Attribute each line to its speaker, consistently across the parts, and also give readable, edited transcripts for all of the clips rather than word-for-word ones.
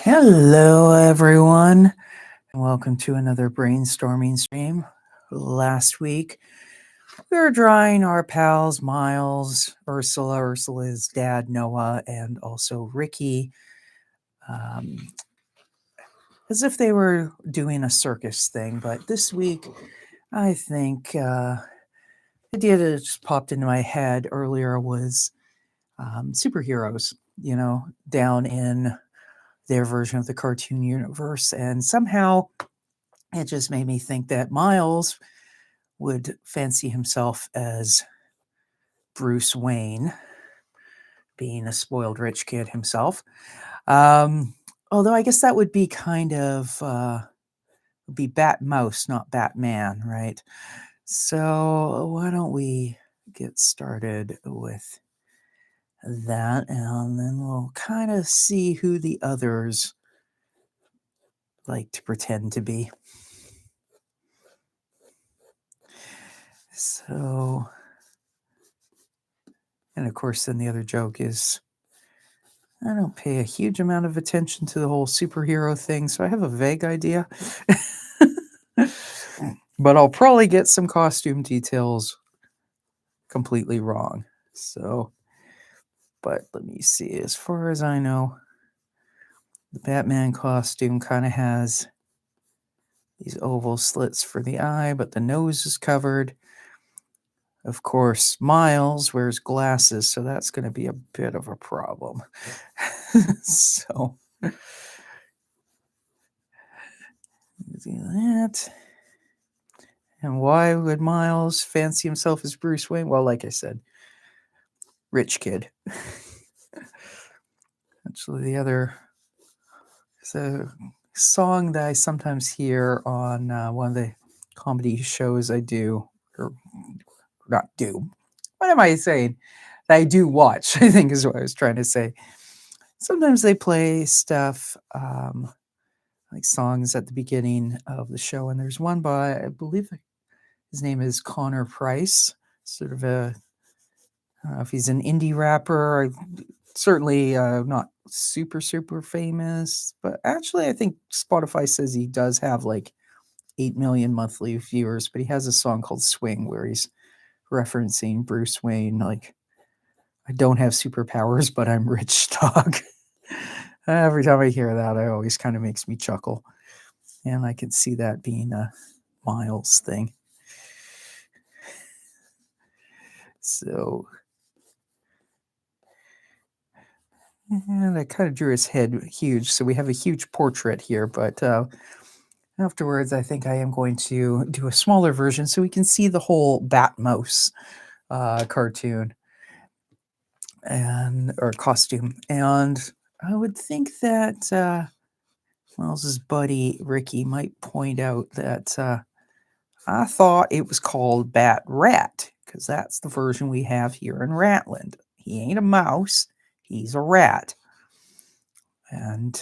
Speaker 1: Hello, everyone, and welcome to another brainstorming stream. Last week, we were drawing our pals Myles, Ursula, Ursula's dad, Noah, and also Ricky, um, as if they were doing a circus thing. But this week, I think the idea that just popped into my head earlier was superheroes, down in their version of the cartoon universe. And somehow it just made me think that Myles would fancy himself as Bruce Wayne, being a spoiled rich kid himself. Although I guess that would be kind of be BatMouse, not Batman, right? So why don't we get started with that, and then we'll kind of see who the others like to pretend to be. So, and of course, then the other joke is I don't pay a huge amount of attention to the whole superhero thing, so I have a vague idea. But I'll probably get some costume details completely wrong. So, but let me see. As far as I know, the Batman costume kind of has these oval slits for the eye, but the nose is covered. Of course, Myles wears glasses, so that's going to be a bit of a problem. So, do that. And why would Myles fancy himself as Bruce Wayne? Well, like I said, rich kid. Actually, the other is a song that I sometimes hear on one of the comedy shows I do, or not do. What am I saying? That I do watch, I think is what I was trying to say. Sometimes they play stuff like songs at the beginning of the show, and there's one by, I believe his name is Connor Price, sort of a, I don't know if he's an indie rapper, certainly not super famous, but actually I think Spotify says he does have like 8 million monthly viewers, but he has a song called Swing where he's referencing Bruce Wayne, like, I don't have superpowers, but I'm rich dog. Every time I hear that, it always kind of makes me chuckle. And I can see that being a Myles thing. So, and I kind of drew his head huge, so we have a huge portrait here, but afterwards I think I am going to do a smaller version so we can see the whole BatMouse cartoon or costume. And I would think that Myles's buddy Ricky might point out that I thought it was called BatRat because that's the version we have here in Ratland. He ain't a mouse, he's a rat. And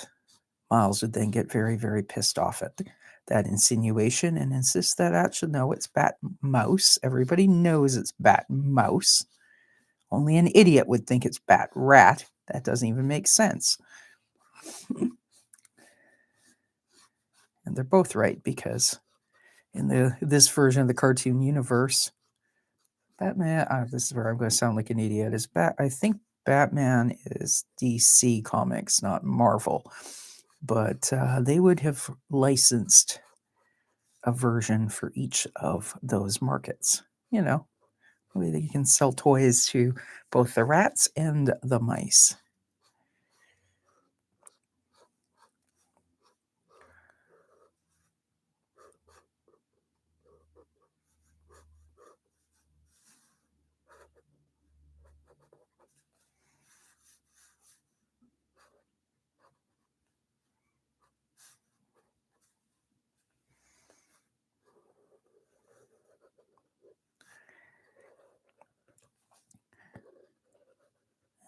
Speaker 1: Myles would then get very, very pissed off at that insinuation and insist that actually, no, it's BatMouse. Everybody knows it's BatMouse. Only an idiot would think it's BatRat. That doesn't even make sense. And they're both right because in this version of the cartoon universe, Batman, this is where I'm going to sound like an idiot, I think Batman is DC Comics, not Marvel. But they would have licensed a version for each of those markets. The way that you can sell toys to both the rats and the mice.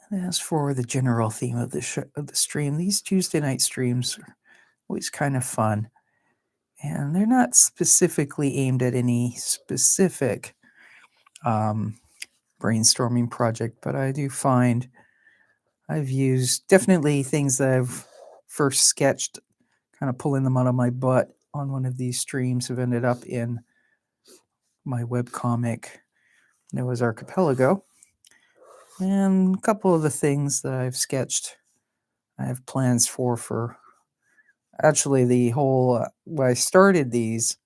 Speaker 1: As for the general theme of the stream, these Tuesday night streams are always kind of fun. And they're not specifically aimed at any specific brainstorming project, but I do find I've used definitely things that I've first sketched, kind of pulling them out of my butt on one of these streams, have ended up in my webcomic. It was Archipelago. And a couple of the things that I've sketched, I have plans for actually the whole, when I started these,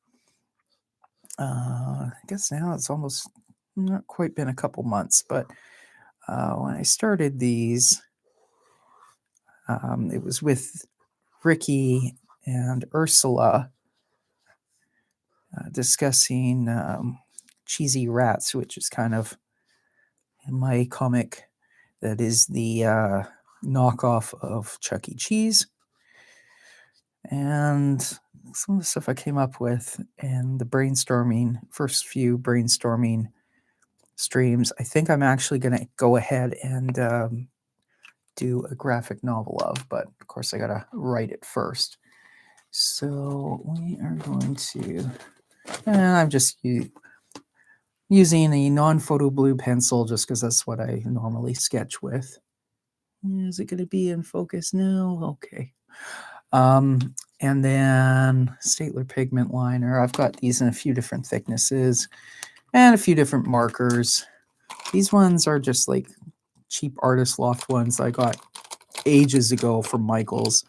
Speaker 1: I guess now it's almost not quite been a couple months, but when I started these, it was with Ricky and Ursula discussing Cheesy Rats, which is kind of my comic that is the knockoff of Chuck E. Cheese. And some of the stuff I came up with in the first few brainstorming streams, I think I'm actually going to go ahead and do a graphic novel of, but of course I got to write it first. So we are going to, and I'm just using a non-photo blue pencil just because that's what I normally sketch with. Is it going to be in focus now? Okay. And then Staedtler pigment liner. I've got these in a few different thicknesses and a few different markers. These ones are just like cheap artist loft ones I got ages ago from Michael's.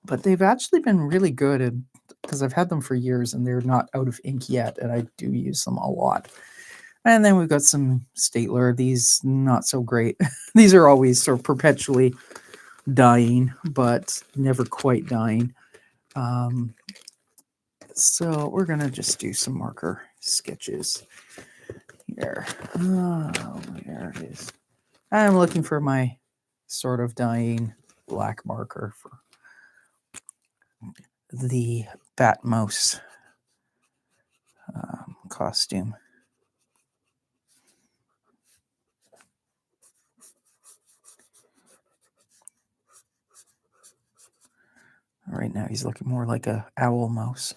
Speaker 1: But they've actually been really good because I've had them for years and they're not out of ink yet, and I do use them a lot. And then we've got some Staedtler. These not so great. These are always sort of perpetually dying, but never quite dying. So we're going to just do some marker sketches here. Oh, there it is. I'm looking for my sort of dying black marker for the BatMouse costume. Right now he's looking more like a owl mouse.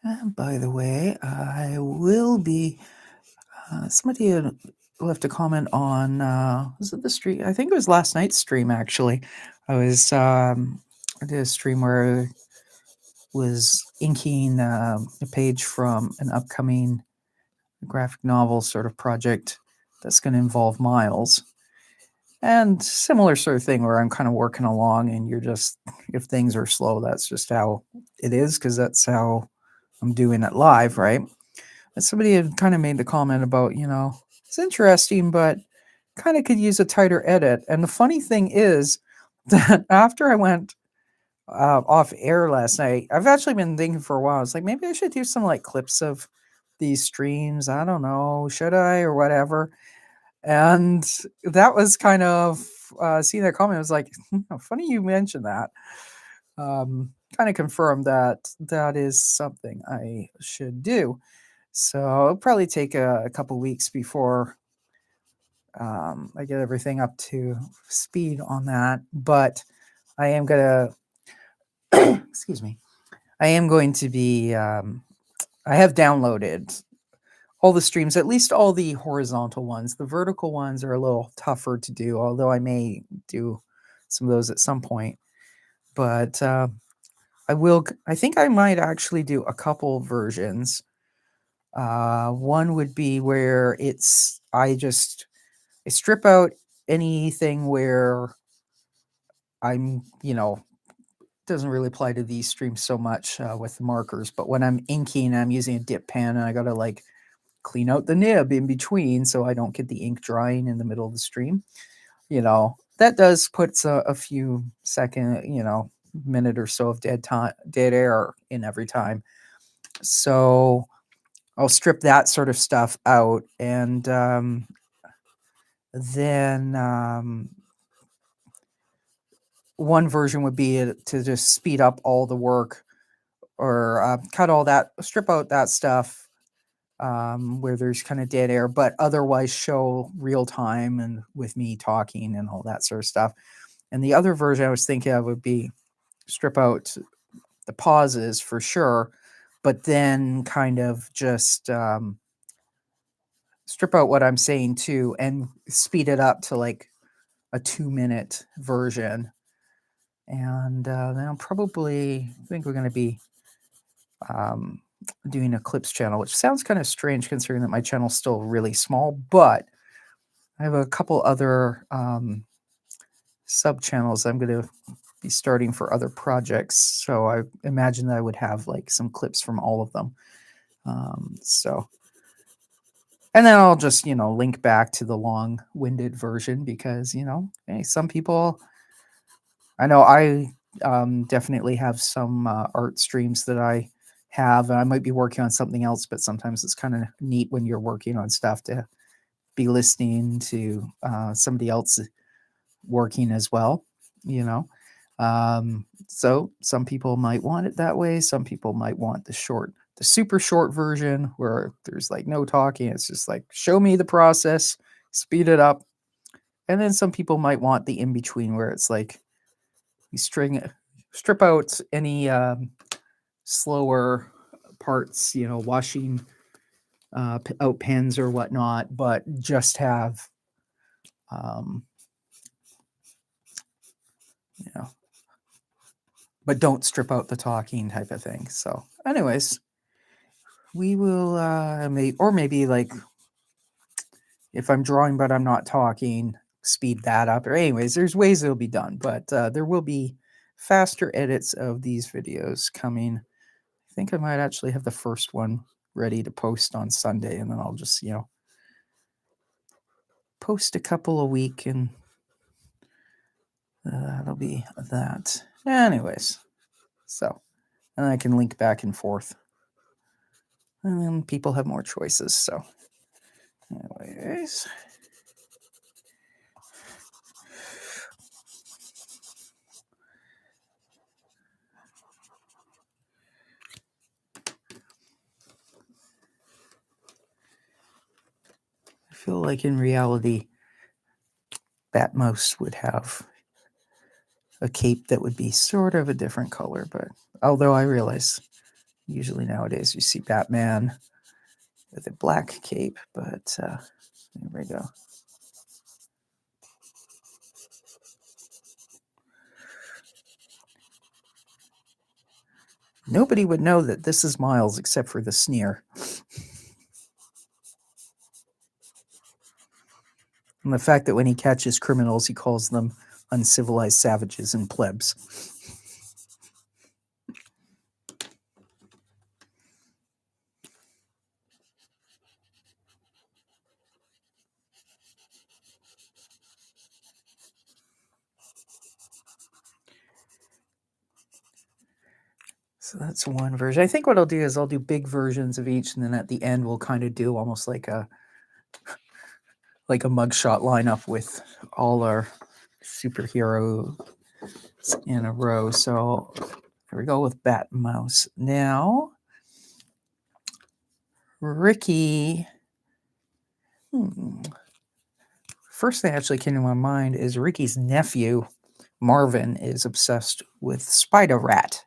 Speaker 1: And by the way, I will be. Somebody had left a comment on. Was it the stream? I think it was last night's stream. Actually, I did a stream where I was inking a page from an upcoming graphic novel sort of project that's going to involve Myles. And similar sort of thing where I'm kind of working along and you're just, if things are slow, that's just how it is, because that's how I'm doing it live, right? And somebody had kind of made the comment about, it's interesting, but kind of could use a tighter edit. And the funny thing is that after I went off air last night, I've actually been thinking for a while. It's like, maybe I should do some like clips of these streams. I don't know, should I or whatever? And that was kind of seeing that comment. I was like, funny you mentioned that. Kind of confirmed that that is something I should do. So it'll probably take a couple weeks before I get everything up to speed on that. But I am going to, excuse me, I am going to be, I have downloaded all the streams, at least all the horizontal ones. The vertical ones are a little tougher to do, although I may do some of those at some point. But I think I might actually do a couple versions. One would be where I strip out anything where I'm, doesn't really apply to these streams so much with the markers, but when I'm inking, I'm using a dip pen and I got to like clean out the nib in between so I don't get the ink drying in the middle of the stream. You know, that does puts a few second, you know, minute or so of dead air in every time. So I'll strip that sort of stuff out, and then one version would be to just speed up all the work, or cut all that, strip out that stuff where there's kind of dead air, but otherwise show real time and with me talking and all that sort of stuff. And the other version I was thinking of would be strip out the pauses for sure, but then kind of just strip out what I'm saying too and speed it up to like a 2-minute version. And then I'll probably think we're going to be doing a clips channel, which sounds kind of strange considering that my channel's still really small, but I have a couple other sub channels I'm going to be starting for other projects. So I imagine that I would have like some clips from all of them. And then I'll just, you know, link back to the long-winded version because, you know, hey, some people, I know I definitely have some art streams that I have, and I might be working on something else, but sometimes it's kind of neat when you're working on stuff to be listening to somebody else working as well, you know. So some people might want it that way. Some people might want the super short version where there's like no talking. It's just like, show me the process, speed it up. And then some people might want the in between where it's like you strip out any slower parts, you know, washing out pens or whatnot, but just have, you know, but don't strip out the talking type of thing. So anyways, we will, maybe like if I'm drawing but I'm not talking, speed that up. Or anyways, there's ways it'll be done, but there will be faster edits of these videos coming. I think I might actually have the first one ready to post on Sunday, and then I'll just, you know, post a couple a week, and that'll be that. Anyways, so, and I can link back and forth. And then people have more choices, so. Anyways. I feel like in reality, BatMouse would have a cape that would be sort of a different color, but although I realize usually nowadays you see Batman with a black cape, but there we go. Nobody would know that this is Myles except for the sneer. And the fact that when he catches criminals, he calls them uncivilized savages and plebs. So that's one version. I think what I'll do is I'll do big versions of each, and then at the end we'll kind of do almost like a mugshot lineup with all our superheroes in a row. So here we go with BatMouse. Now, Ricky. First thing actually came to my mind is Ricky's nephew, Marvin, is obsessed with SpiderRat.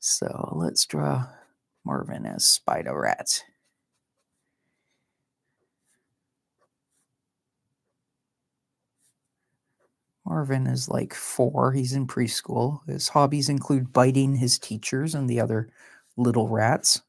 Speaker 1: So let's draw Marvin as SpiderRat. Marvin is like 4. He's in preschool. His hobbies include biting his teachers and the other little rats.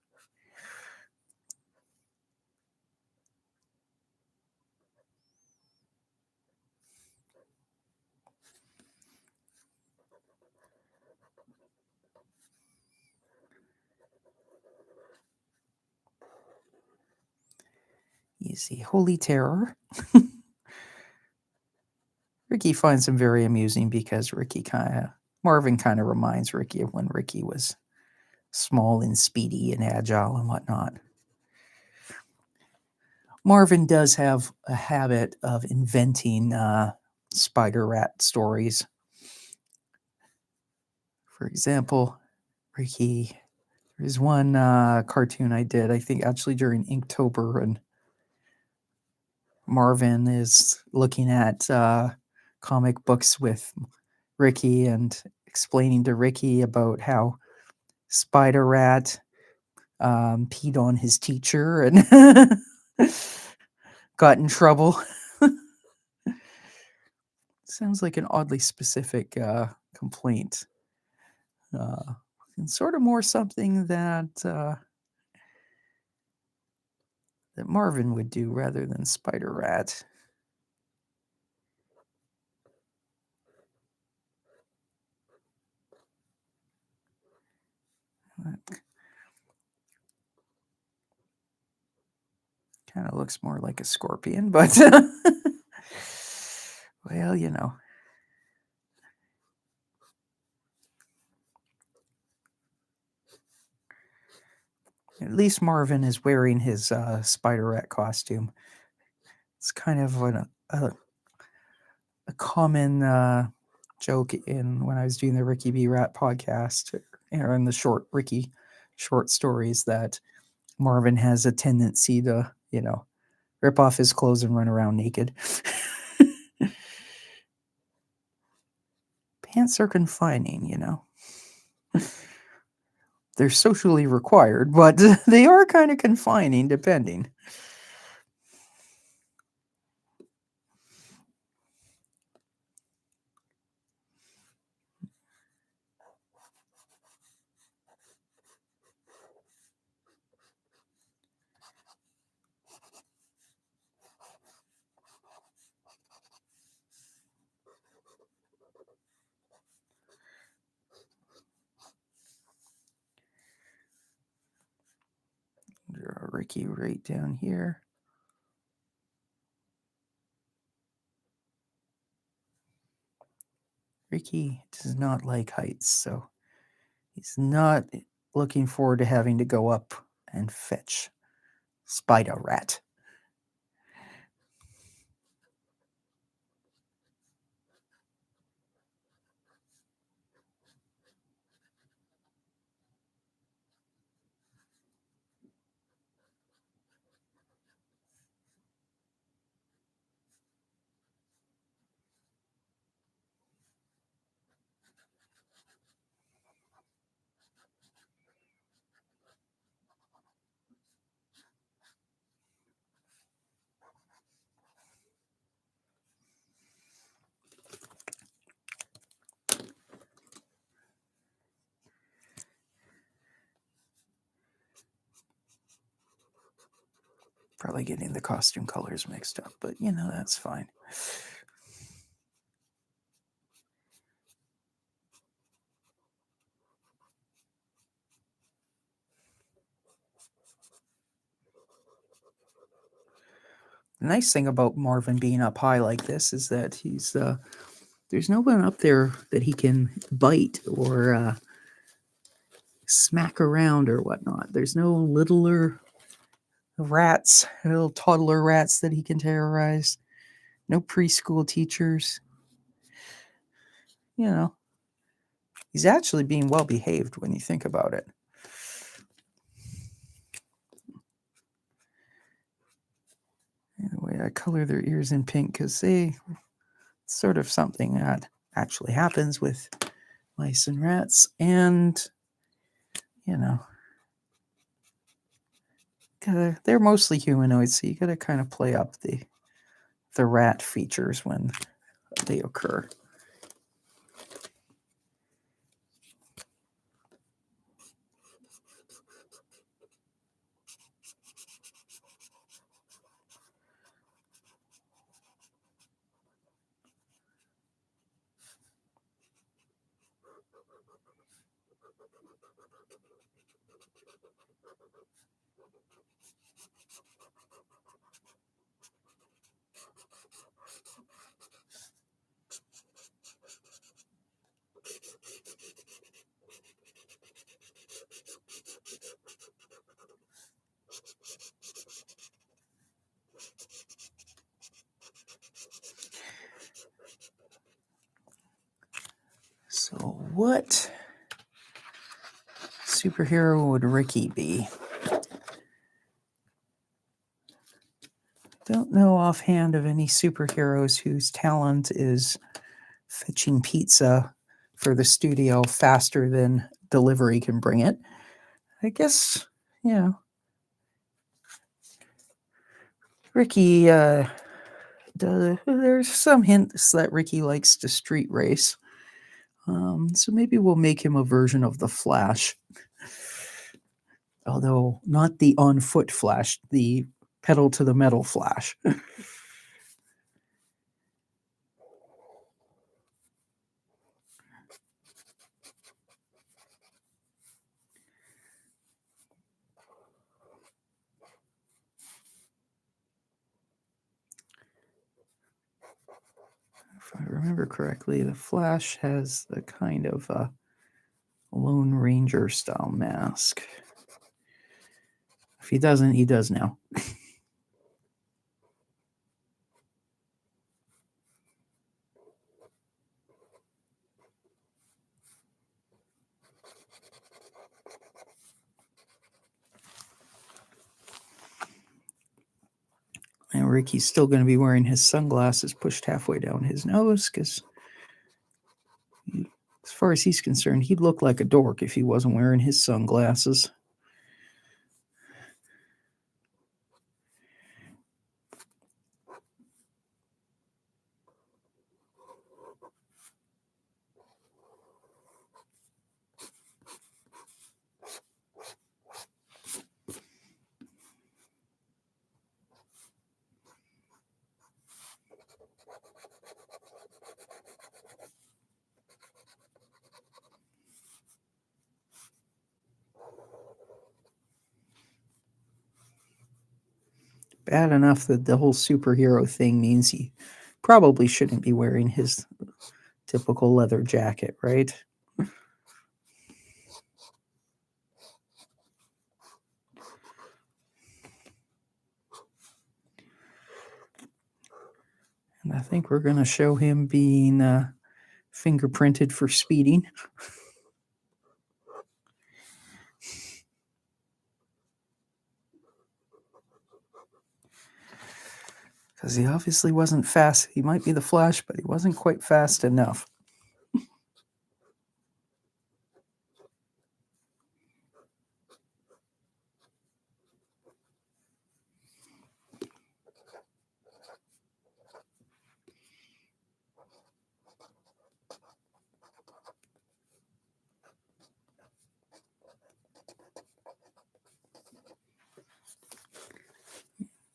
Speaker 1: Easy. Holy Terror. Ricky finds him very amusing because Marvin kind of reminds Ricky of when Ricky was small and speedy and agile and whatnot. Marvin does have a habit of inventing SpiderRat stories. For example, Ricky, there's one cartoon I did, I think actually during Inktober, and Marvin is looking at comic books with Ricky and explaining to Ricky about how SpiderRat peed on his teacher and got in trouble. Sounds like an oddly specific complaint. And sort of more something that that Marvin would do rather than SpiderRat. Kind of looks more like a scorpion, but well, you know. At least Marvin is wearing his SpiderRat costume. It's kind of a common joke when I was doing the Ricky B. Rat podcast, or in the short Ricky short stories, that Marvin has a tendency to, rip off his clothes and run around naked. Pants are confining, They're socially required, but they are kind of confining, depending. Draw Ricky right down here. Ricky does not like heights, so he's not looking forward to having to go up and fetch SpiderRat. Probably getting the costume colors mixed up, but that's fine. The nice thing about Marvin being up high like this is that there's no one up there that he can bite or smack around or whatnot. There's no littler rats, little toddler rats that he can terrorize. No preschool teachers. He's actually being well behaved when you think about it. Anyway, I color their ears in pink because it's sort of something that actually happens with mice and rats, and they're mostly humanoids, so you gotta kind of play up the rat features when they occur. So what superhero would Ricky be? Don't know offhand of any superheroes whose talent is fetching pizza for the studio faster than delivery can bring it. I guess, Ricky, there's some hints that Ricky likes to street race. So maybe we'll make him a version of the Flash. Although not the on-foot Flash, the pedal to the metal Flash. If I remember correctly, the Flash has the kind of Lone Ranger style mask. If he doesn't, he does now. And Ricky's still going to be wearing his sunglasses pushed halfway down his nose because, as far as he's concerned, he'd look like a dork if he wasn't wearing his sunglasses. Bad enough that the whole superhero thing means he probably shouldn't be wearing his typical leather jacket, right? And I think we're going to show him being fingerprinted for speeding. Because he obviously wasn't fast. He might be the Flash, but he wasn't quite fast enough.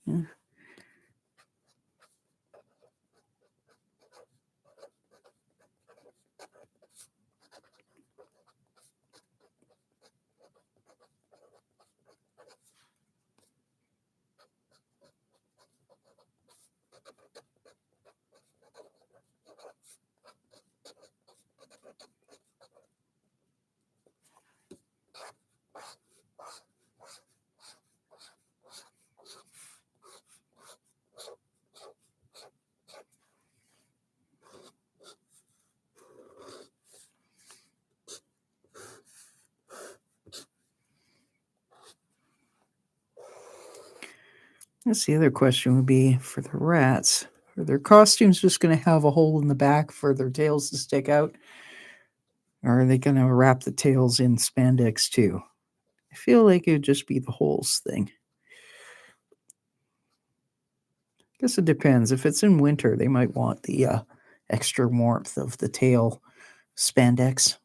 Speaker 1: Yeah. That's the other question would be for the rats. Are their costumes just going to have a hole in the back for their tails to stick out? Or are they going to wrap the tails in spandex too? I feel like it would just be the holes thing. Guess it depends. If it's in winter, they might want the extra warmth of the tail spandex.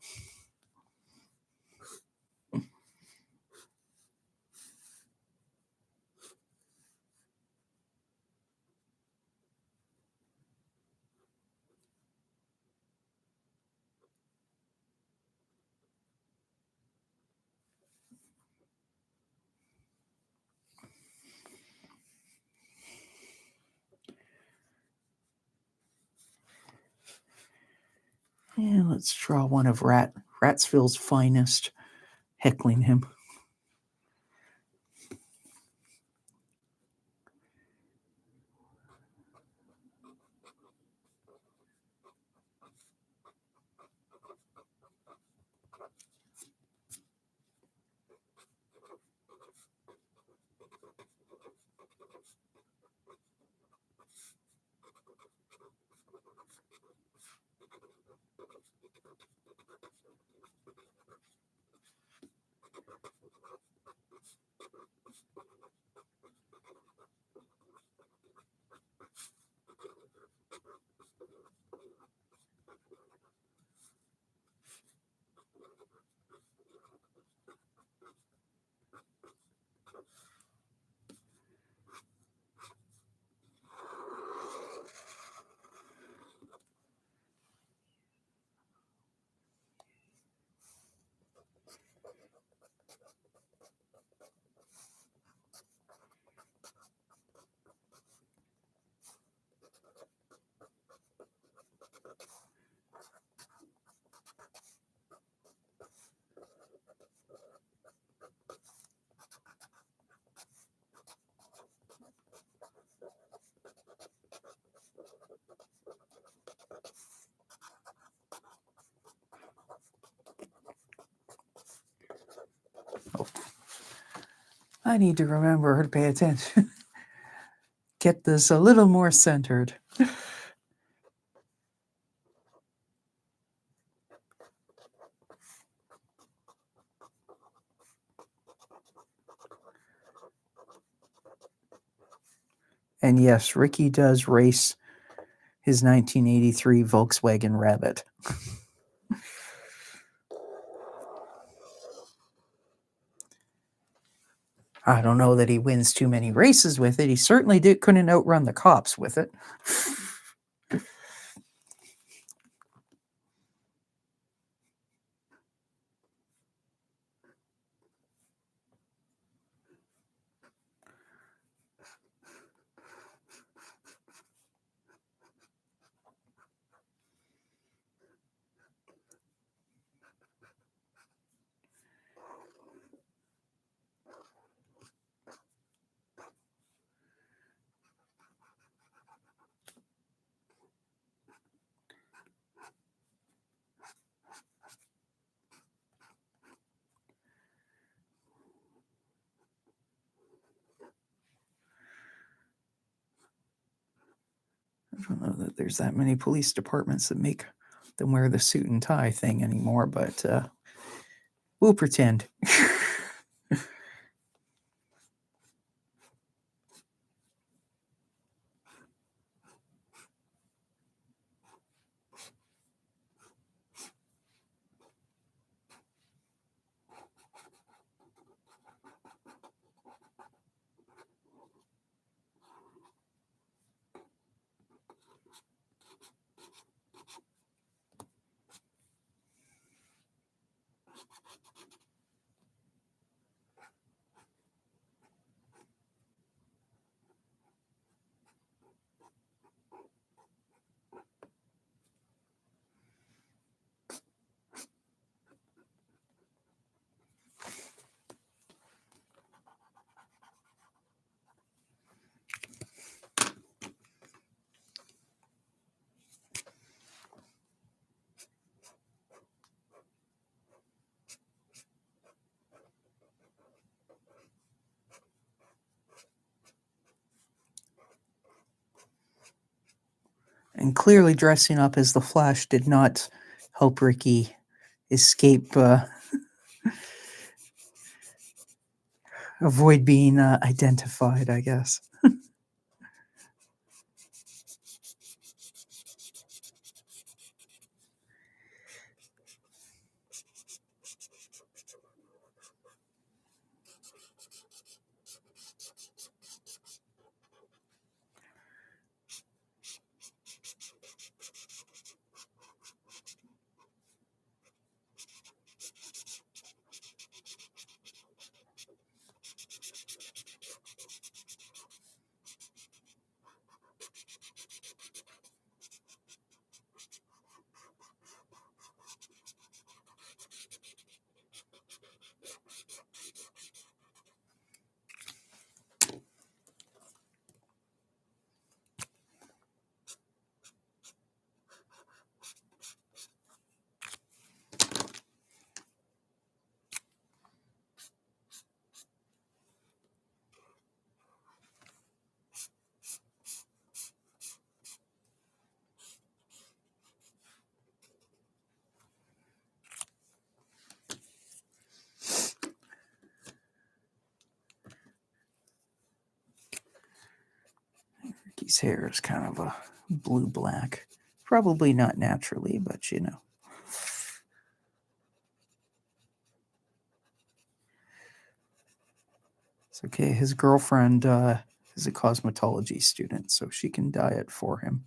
Speaker 1: And let's draw one of Ratsville's finest, heckling him. I need to remember to pay attention. Get this a little more centered. And yes, Ricky does race his 1983 Volkswagen Rabbit. I don't know that he wins too many races with it. He certainly couldn't outrun the cops with it. I don't know that there's that many police departments that make them wear the suit and tie thing anymore, but we'll pretend. And clearly dressing up as the Flash did not help Ricky escape, avoid being identified, I guess. Baby's hair is kind of a blue-black. Probably not naturally, but you know. It's okay. His girlfriend is a cosmetology student, so she can dye it for him.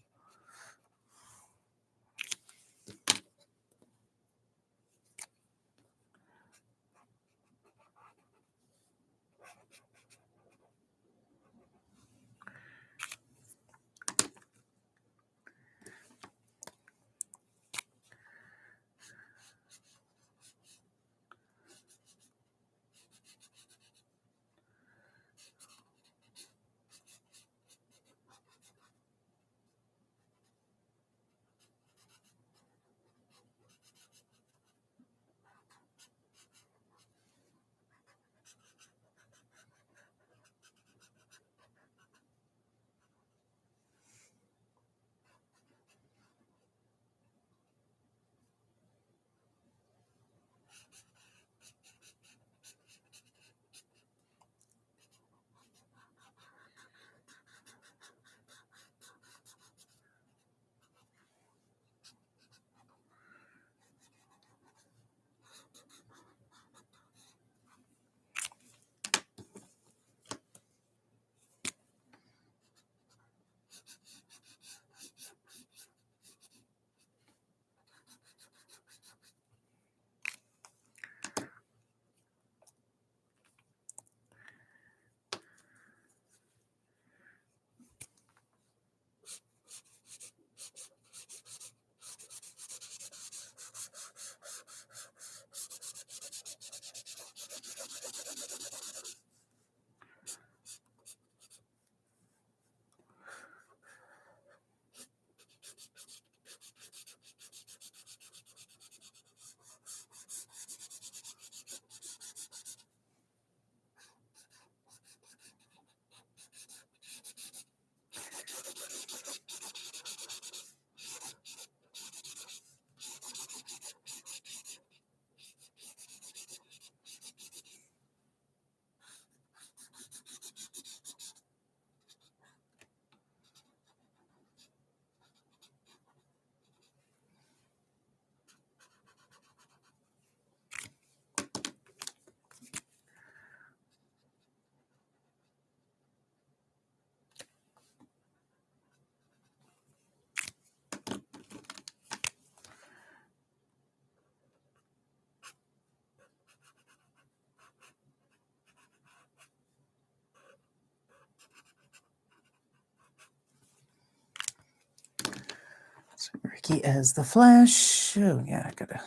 Speaker 1: So Ricky as the Flash. Oh yeah, I gotta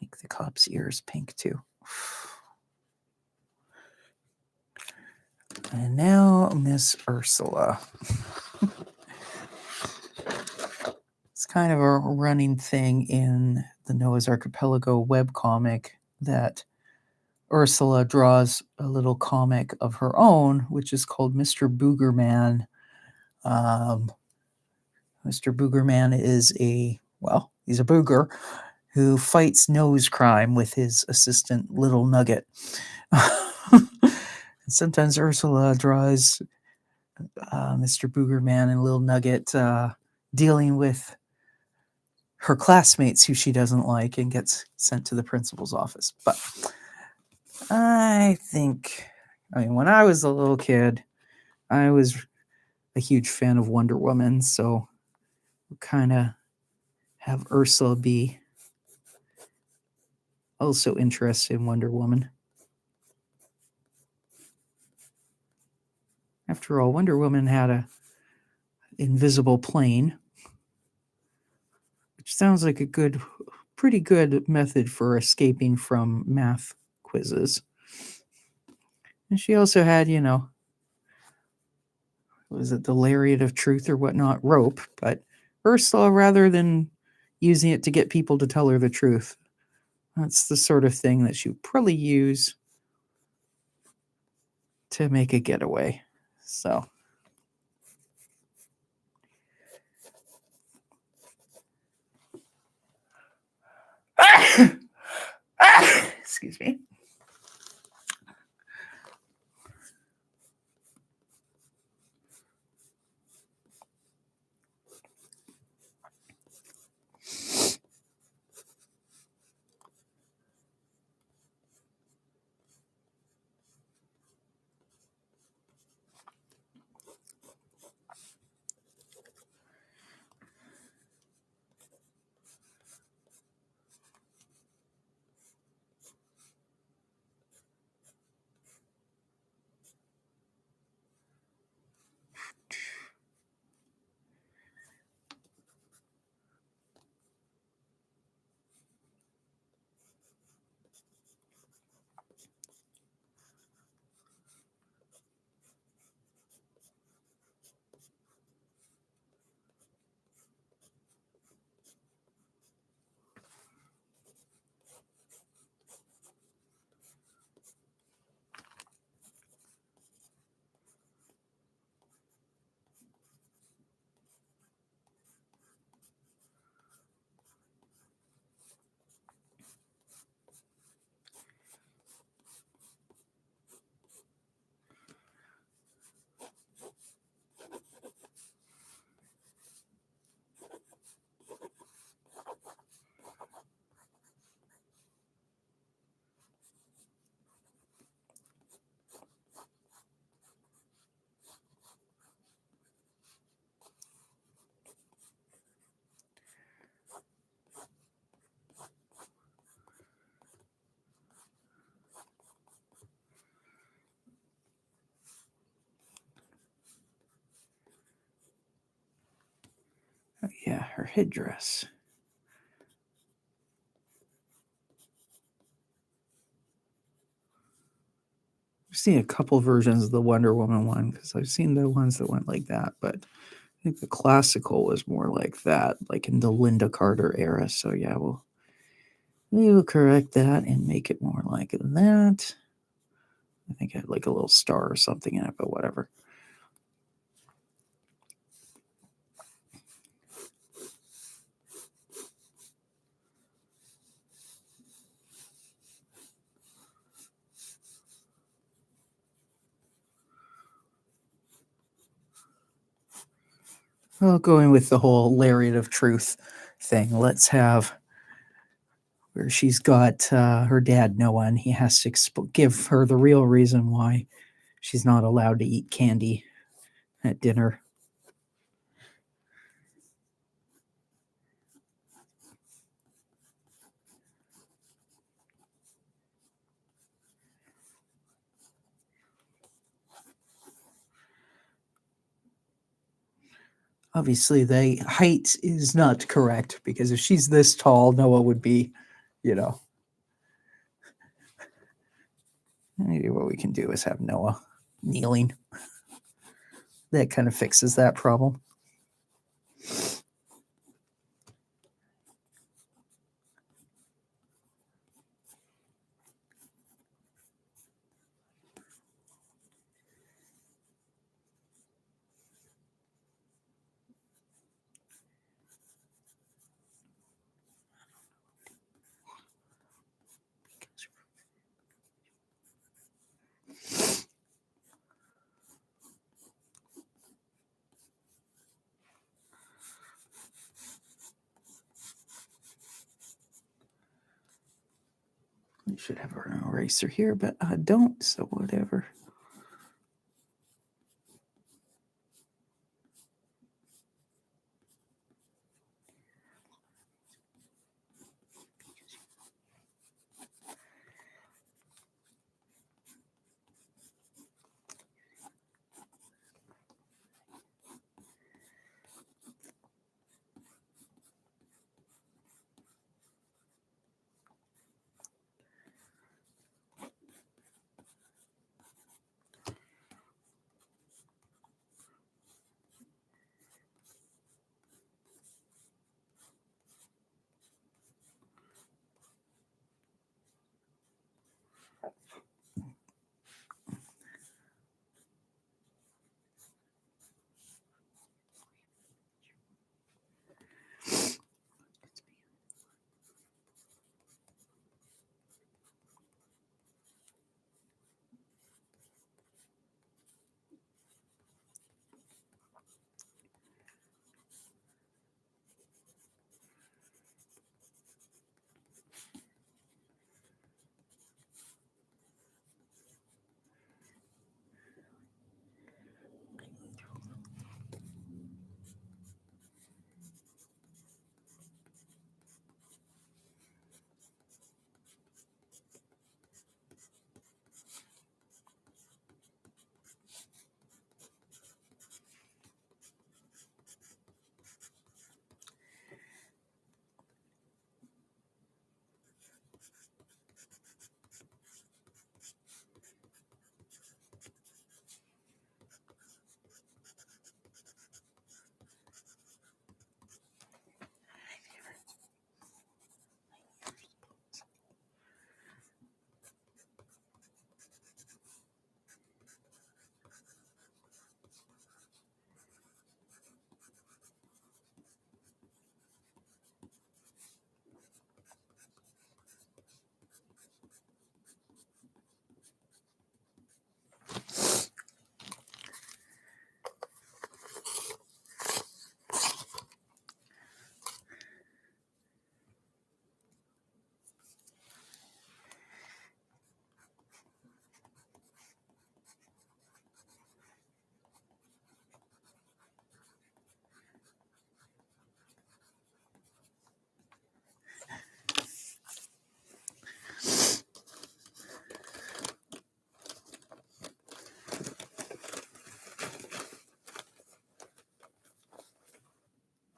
Speaker 1: make the cop's ears pink too. And now Miss Ursula. It's kind of a running thing in the Noah's Archipelago webcomic that Ursula draws a little comic of her own, which is called Mr. Boogerman. Mr. Boogerman is he's a booger who fights nose crime with his assistant Little Nugget. And sometimes Ursula draws Mr. Boogerman and Little Nugget dealing with her classmates who she doesn't like and gets sent to the principal's office. But I mean, when I was a little kid, I was a huge fan of Wonder Woman, so we'll kind of have Ursula be also interested in Wonder Woman. After all, Wonder Woman had a invisible plane, which sounds like a pretty good method for escaping from math quizzes. And she also had, was it the Lariat of Truth or whatnot, rope, but Ursula, rather than using it to get people to tell her the truth, that's the sort of thing that she would probably use to make a getaway. So excuse me. Oh, yeah, her headdress. I've seen a couple versions of the Wonder Woman one because I've seen the ones that went like that, but I think the classical was more like that, like in the Linda Carter era. So yeah, we will correct that and make it more like that. I think I had like a little star or something in it, but whatever. Well, going with the whole Lariat of Truth thing, let's have where she's got her dad Noah, and he has to give her the real reason why she's not allowed to eat candy at dinner. Obviously, the height is not correct because if she's this tall, Noah would be, maybe what we can do is have Noah kneeling. That kind of fixes that problem. We should have our eraser here, but I don't, so whatever.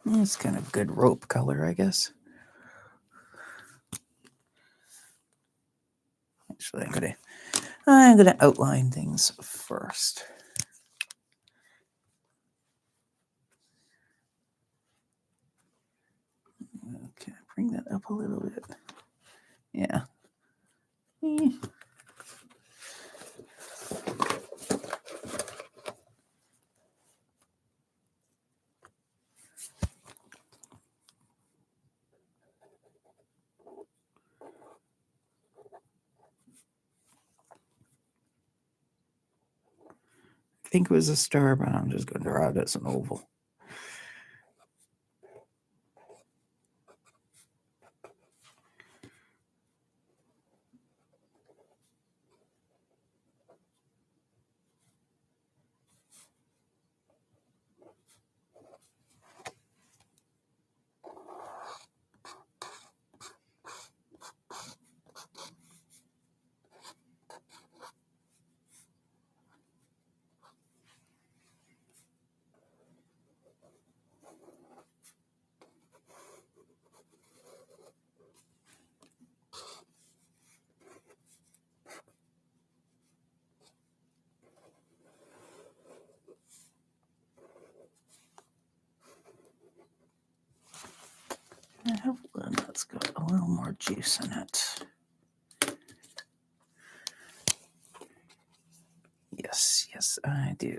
Speaker 1: It's kind of good rope color, I guess. Actually, I'm gonna outline things first. Okay, bring that up a little bit. Yeah. I think it was a star, but I'm just going to draw it as an oval. Let's go a little more juice in it. Yes, I do.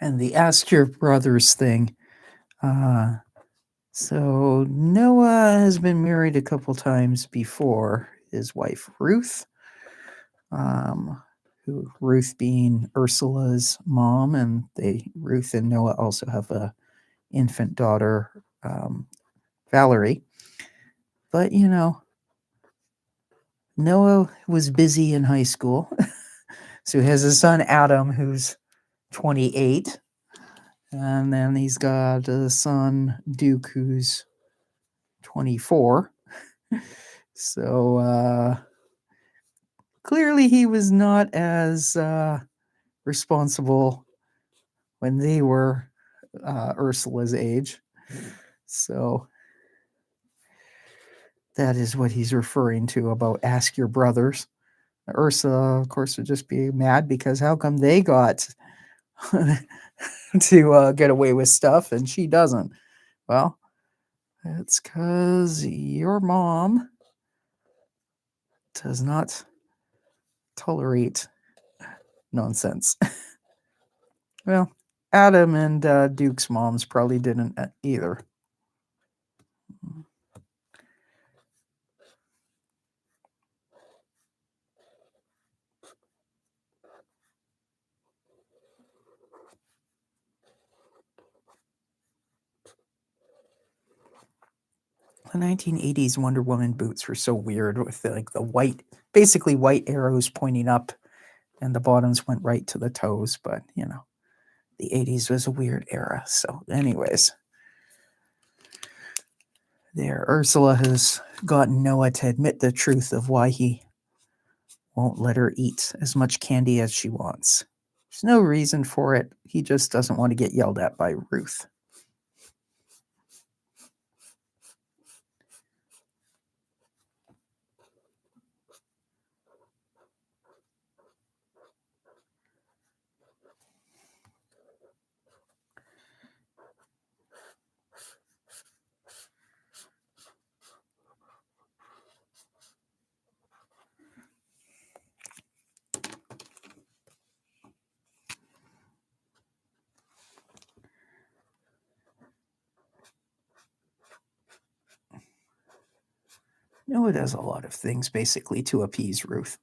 Speaker 1: And the ask your brothers thing. So Noah has been married a couple times before. His wife Ruth, Ruth being Ursula's mom, and Ruth and Noah also have a infant daughter, Valerie. But Noah was busy in high school, so he has a son Adam who's 28, and then he's got a son Duke who's 24. So clearly he was not as responsible when they were Ursula's age. So that is what he's referring to about ask your brothers. Ursula, of course, would just be mad because how come they got to get away with stuff and she doesn't? Well, it's because your mom does not tolerate nonsense. Well, Adam and Duke's moms probably didn't either. The 1980s Wonder Woman boots were so weird with the white, basically white arrows pointing up, and the bottoms went right to the toes. But the 80s was a weird era. So, anyways, there, Ursula has gotten Noah to admit the truth of why he won't let her eat as much candy as she wants. There's no reason for it. He just doesn't want to get yelled at by Ruth. Noah does a lot of things basically to appease Ruth.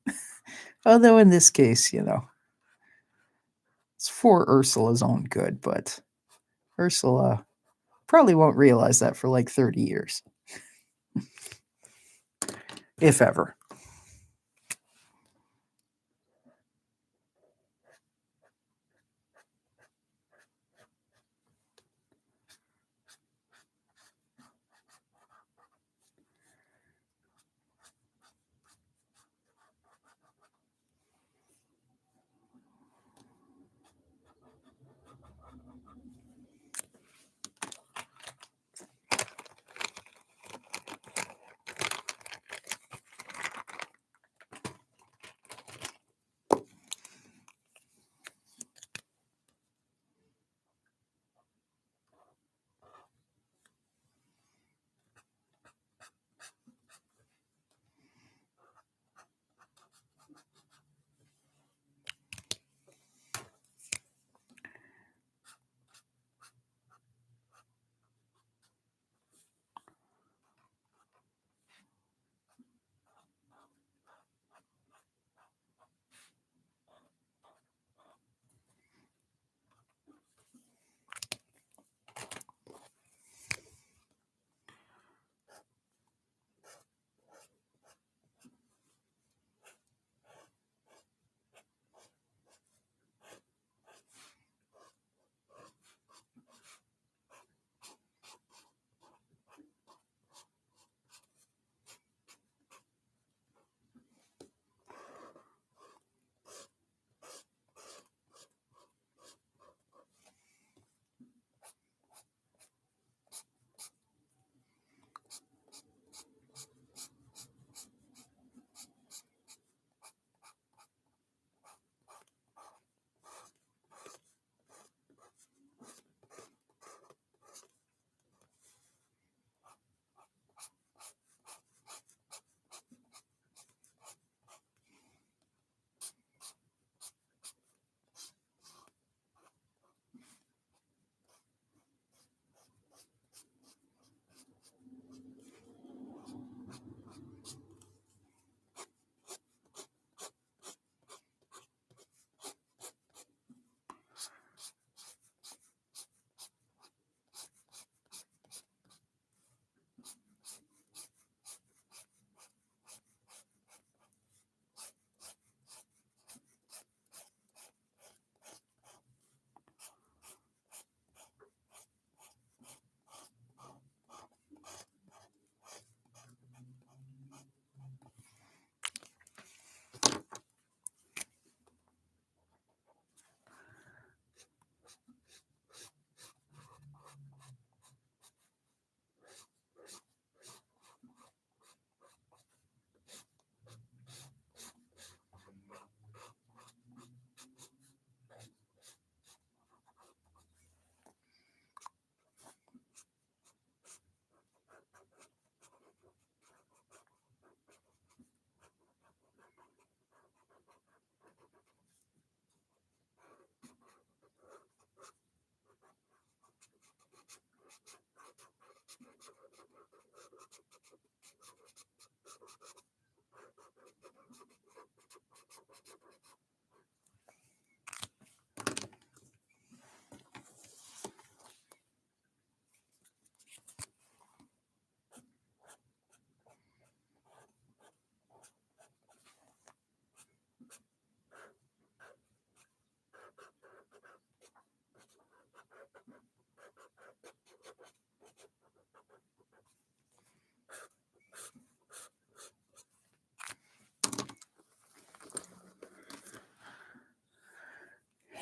Speaker 1: Although in this case, it's for Ursula's own good, but Ursula probably won't realize that for like 30 years. If ever.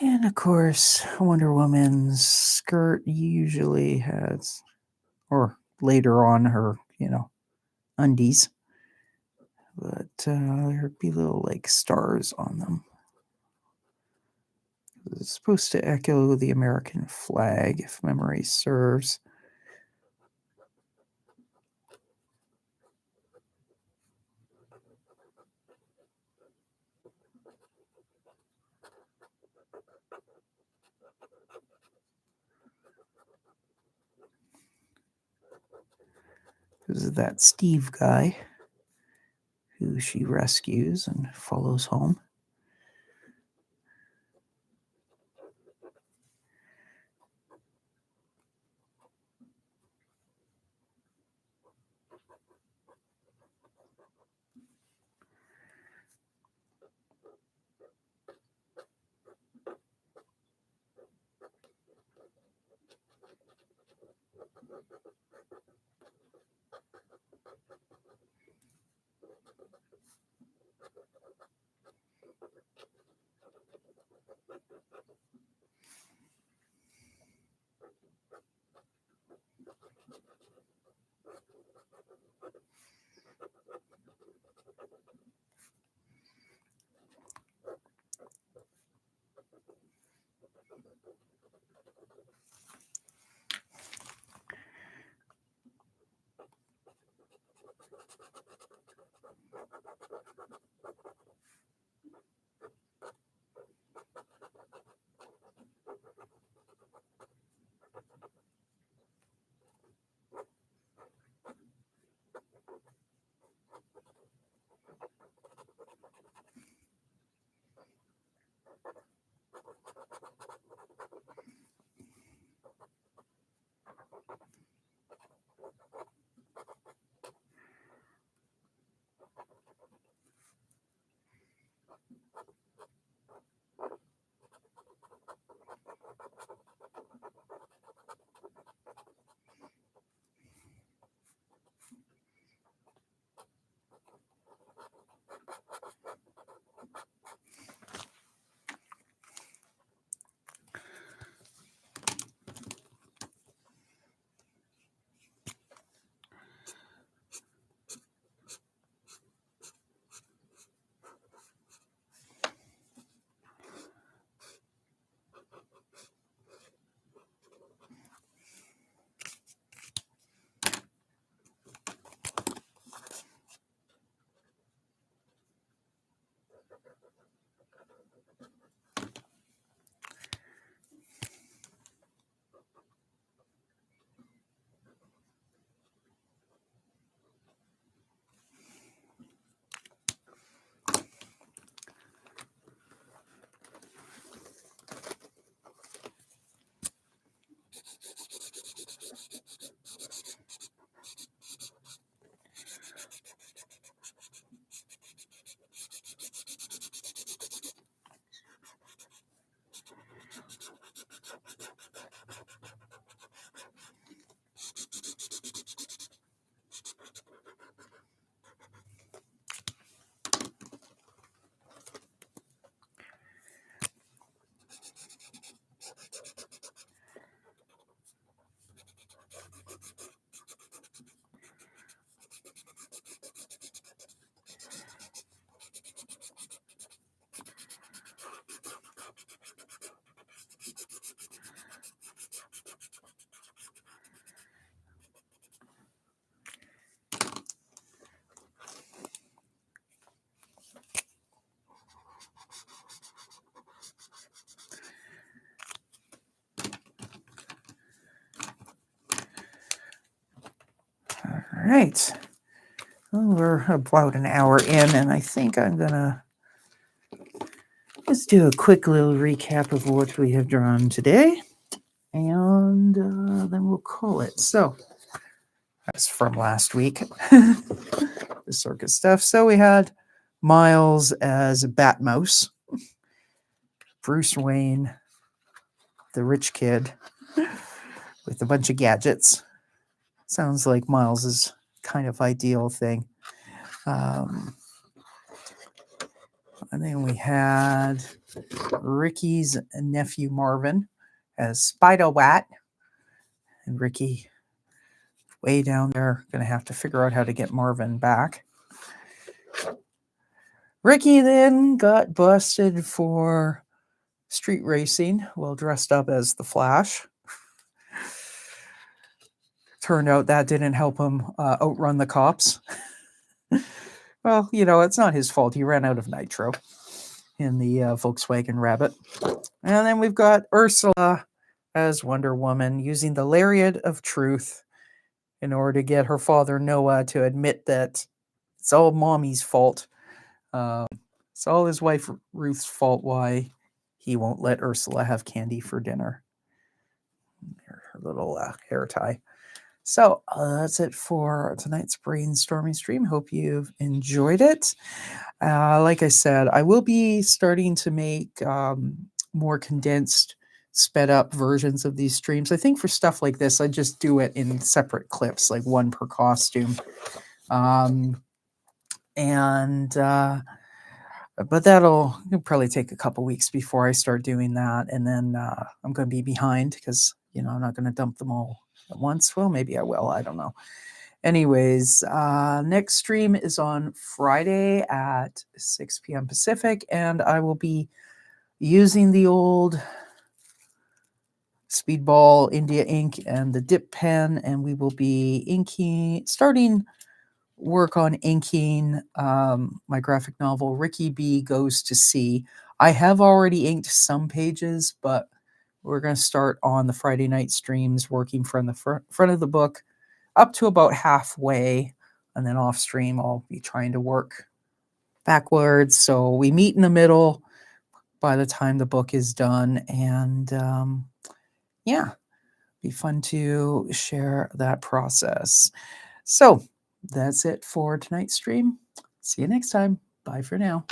Speaker 1: And of course, Wonder Woman's skirt usually has, or later on, her, undies. But there'd be little like stars on them. It's supposed to echo the American flag, if memory serves. This is that Steve guy who she rescues and follows home. All right. Well, we're about an hour in, and I think I'm going to just do a quick little recap of what we have drawn today, and then we'll call it. So, that's from last week, the circus stuff. So, we had Myles as BatMouse, Bruce Wayne, the rich kid with a bunch of gadgets. Sounds like Myles's kind of ideal thing. I'm And then we had Ricky's nephew Marvin as spida-wat. And Ricky, way down there, going to have to figure out how to get Marvin back. Ricky then got busted for street racing while dressed up as the Flash. Turned out that didn't help him outrun the cops. Well, it's not his fault. He ran out of nitro in the Volkswagen Rabbit. And then we've got Ursula as Wonder Woman using the Lariat of Truth in order to get her father Noah to admit that it's all Mommy's fault. It's all his wife Ruth's fault why he won't let Ursula have candy for dinner. Her little hair tie. So that's it for tonight's brainstorming stream. Hope you've enjoyed it. Like I said, I will be starting to make more condensed, sped up versions of these streams. I think for stuff like this, I just do it in separate clips, like one per costume. But it'll probably take a couple weeks before I start doing that. And then I'm going to be behind because, I'm not going to dump them all at once. Well, maybe I will. I don't know. Anyways, next stream is on Friday at 6 p.m. Pacific, and I will be using the old Speedball India ink and the dip pen, and we will be starting work on inking my graphic novel, Ricky B Goes to Sea. I have already inked some pages, but we're going to start on the Friday night streams working from the front of the book up to about halfway, and then off stream I'll be trying to work backwards. So we meet in the middle by the time the book is done, and be fun to share that process. So that's it for tonight's stream. See you next time. Bye for now.